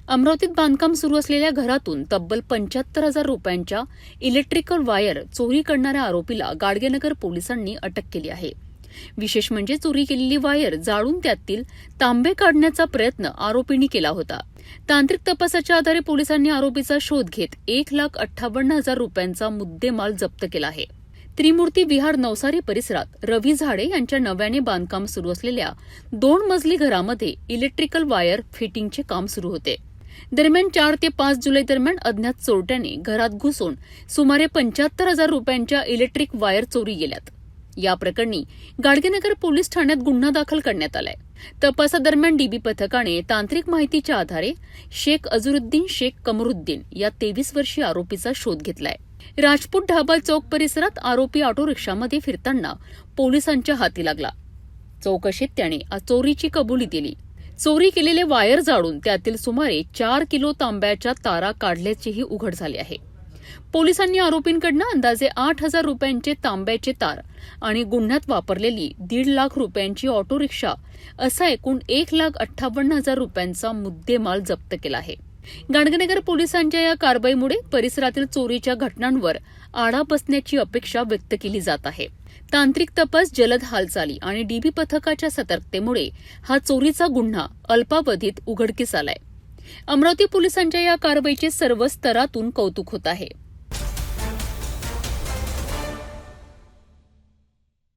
अमरावतीत बांधकाम सुरू असलेल्या घरातून तब्बल 75,000 रुपयांच्या इलेक्ट्रिकल वायर चोरी करणाऱ्या आरोपीला गाडगेनगर पोलिसांनी अटक केली आहे. विशेष म्हणजे चोरी केलेली वायर जाळून त्यातील तांबे काढण्याचा प्रयत्न आरोपींनी केला होता. तांत्रिक तपासाच्या आधारे पोलिसांनी आरोपीचा शोध घेत 1,58,000 रुपयांचा मुद्देमाल जप्त केला आहे. त्रिमूर्ती विहार नवसारी परिसरात रवी झाडे यांच्या नव्याने बांधकाम सुरू असलेल्या 2 मजली घरामध्ये इलेक्ट्रिकल वायर फिटिंगचे काम सुरू होते. दरम्यान 4 ते 5 जुलै दरम्यान अज्ञात चोरट्याने घरात घुसून सुमारे 75,000 रुपयांच्या इलेक्ट्रिक वायर चोरी गेल्यात. या प्रकरणी गाडगेनगर पोलीस ठाण्यात गुन्हा दाखल करण्यात आलाय. तपासादरम्यान डीबी पथकाने तांत्रिक माहितीच्या आधारे शेख अझरुद्दीन शेख कमरुद्दीन या 23 वर्षीय आरोपीचा शोध घेतलाय. राजपूत ढाबा चौक परिसरात आरोपी ऑटो रिक्षामध्ये फिरताना पोलिसांच्या हाती लागला. चौकशीत त्याने चोरीची कबुली दिली. चोरी केलेले वायर जाळून त्यातील सुमारे 4 किलो तांब्याच्या तारा काढल्याचेही उघड झाले आहे. पोलिसांनी आरोपींकडून अंदाजे 8,000 रुपयांचे तांब्याचे तार आणि गुन्ह्यात वापरलेली 1.5 लाख रुपयांची ऑटो रिक्षा असा एकूण 1,58,000 रुपयांचा मुद्देमाल जप्त केला आहे. गाडगेनगर पोलिसांच्या या कारवाईमुळे परिसरातील चोरीच्या घटनांवर आळा बसण्याची अपेक्षा व्यक्त केली जात आहे. तांत्रिक तपास, जलद हालचाली आणि डीबी पथकाच्या सतर्कतेमुळे हा चोरीचा गुन्हा अल्पावधीत उघडकीस आलाय. अमरावती पोलिसांच्या या कारवाईचे सर्व स्तरातून कौतुक होत आहे.